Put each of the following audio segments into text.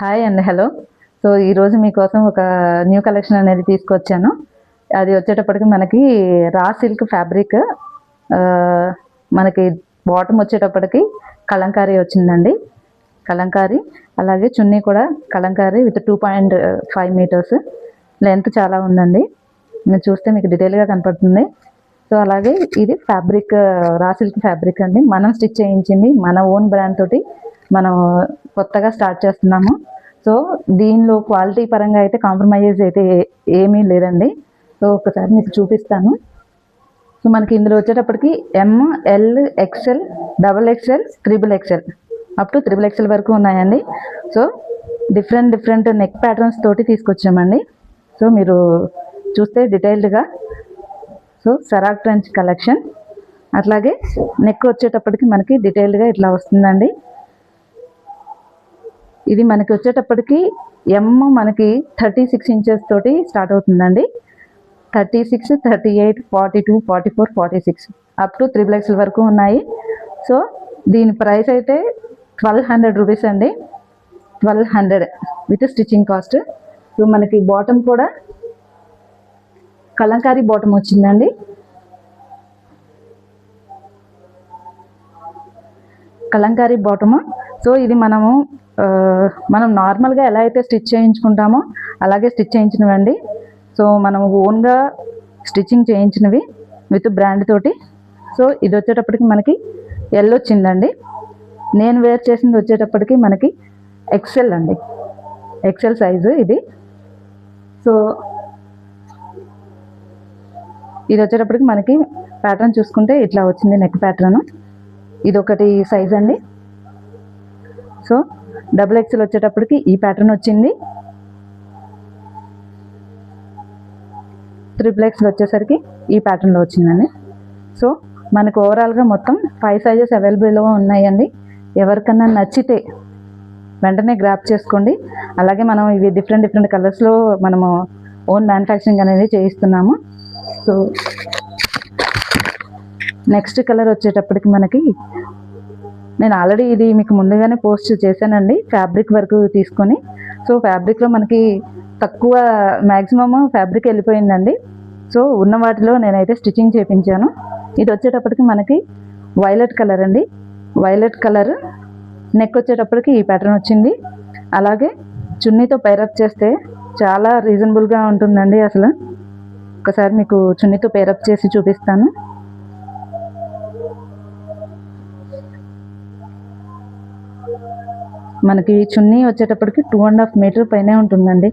Hi and hello. So ఈరోజు మీకోసం ఒక న్యూ కలెక్షన్ అనేది తీసుకొచ్చాను. అది వచ్చేటప్పటికి మనకి రా సిల్క్ ఫ్యాబ్రిక్, మనకి బాటమ్ వచ్చేటప్పటికి కలంకారీ వచ్చిందండి. కలంకారీ అలాగే చున్నీ కూడా కలంకారీ విత్ 2.5 మీటర్స్ లెంత్ చాలా ఉందండి. మీరు చూస్తే మీకు డీటెయిల్గా కనపడుతుంది. సో అలాగే ఇది ఫ్యాబ్రిక్ రా సిల్క్ ఫ్యాబ్రిక్ అండి. మనం స్టిచ్ చేయించింది, మన ఓన్ బ్రాండ్ తోటి మనం కొత్తగా స్టార్ట్ చేస్తున్నాము. సో దీనిలో క్వాలిటీ పరంగా అయితే కాంప్రమైజ్ అయితే ఏమీ లేదండి. సో ఒకసారి మీకు చూపిస్తాను. సో మనకి ఇందులో వచ్చేటప్పటికి ML XL XXL XXL up to XXL వరకు ఉన్నాయండి. సో డిఫరెంట్ నెక్ ప్యాటర్న్స్ తోటి తీసుకొచ్చామండి. సో మీరు చూస్తే డీటెయిల్డ్గా సో సరాక్ ట్రెంచ్ కలెక్షన్, అట్లాగే నెక్ వచ్చేటప్పటికి మనకి డీటెయిల్డ్గా ఇట్లా వస్తుందండి. ఇది మనకి వచ్చేటప్పటికి మనకి 36 ఇంచెస్ తోటి స్టార్ట్ అవుతుందండి. 36, 38, 42, 44, 46 అప్ టు XXL వరకు ఉన్నాయి. సో దీని ప్రైస్ అయితే 1200 రూపీస్ అండి. 1200 విత్ స్టిచ్చింగ్ కాస్ట్. సో మనకి బాటమ్ కూడా కలంకారీ బాటమ్ వచ్చిందండి. కలంకారీ బాటము. సో ఇది మనం నార్మల్గా ఎలా అయితే స్టిచ్ చేయించుకుంటామో అలాగే స్టిచ్ చేయించినవండి. సో మనం ఓన్గా స్టిచ్చింగ్ చేయించినవి విత్ బ్రాండ్ తోటి. సో ఇది వచ్చేటప్పటికి మనకి ఎల్ వచ్చిందండి. నేను వేర్ చేసింది వచ్చేటప్పటికి మనకి XL అండి, XL సైజు ఇది. సో ఇది వచ్చేటప్పటికి మనకి ప్యాటర్న్ చూసుకుంటే ఇట్లా వచ్చింది నెక్ ప్యాటర్న్. ఇది ఒకటి సైజ్ అండి. సో XXL వచ్చేటప్పటికి ఈ ప్యాటర్న్ వచ్చింది. XXL వచ్చేసరికి ఈ ప్యాటర్న్లో వచ్చిందండి. సో మనకు ఓవరాల్గా మొత్తం 5 సైజెస్ అవైలబుల్గా ఉన్నాయండి. ఎవరికన్నా నచ్చితే వెంటనే గ్రాప్ చేసుకోండి. అలాగే మనం ఇవి డిఫరెంట్ కలర్స్లో మనము ఓన్ మ్యానుఫ్యాక్చరింగ్ అనేది చేయిస్తున్నాము. సో నెక్స్ట్ కలర్ వచ్చేటప్పటికి మనకి నేను ఆల్రెడీ ఇది మీకు ముందుగానే పోస్ట్ చేశానండి, ఫ్యాబ్రిక్ వరకు తీసుకొని. సో ఫ్యాబ్రిక్లో మనకి తక్కువ మ్యాక్సిమమ్ ఫ్యాబ్రిక్ వెళ్ళిపోయిందండి. సో ఉన్న వాటిలో నేనైతే స్టిచ్చింగ్ చేయించాను. ఇది వచ్చేటప్పటికి మనకి వైలెట్ కలర్ అండి. వైలెట్ కలర్ నెక్ వచ్చేటప్పటికి ఈ ప్యాటర్న్ వచ్చింది. అలాగే చున్నీతో పేరప్ చేస్తే చాలా రీజనబుల్గా ఉంటుందండి. అసలు ఒకసారి మీకు చున్నీతో పేరప్ చేసి చూపిస్తాను. మనకి చున్నీ వచ్చేటప్పటికి 2.5 మీటర్ పైనే ఉంటుందండి.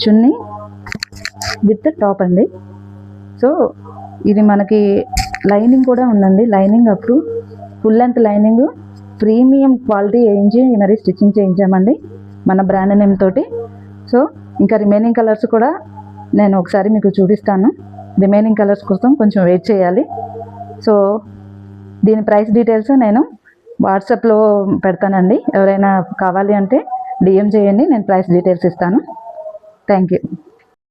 చున్నీ విత్ టాప్ అండి. సో ఇది మనకి లైనింగ్ కూడా ఉందండి. Lining up to full length lining premium quality వేయించి మరి స్టిచ్చింగ్ చేయించామండి మన బ్రాండ్ నేమ్ తోటి. సో ఇంకా రిమైనింగ్ కలర్స్ కూడా నేను ఒకసారి మీకు చూపిస్తాను. రిమైనింగ్ కలర్స్ కోసం కొంచెం వెయిట్ చేయాలి. సో దీని ప్రైస్ డీటెయిల్స్ నేను వాట్సాప్లో పెడతానండి. ఎవరైనా కావాలి అంటే DM చేయండి, నేను ప్రైస్ డీటెయిల్స్ ఇస్తాను. Thank you.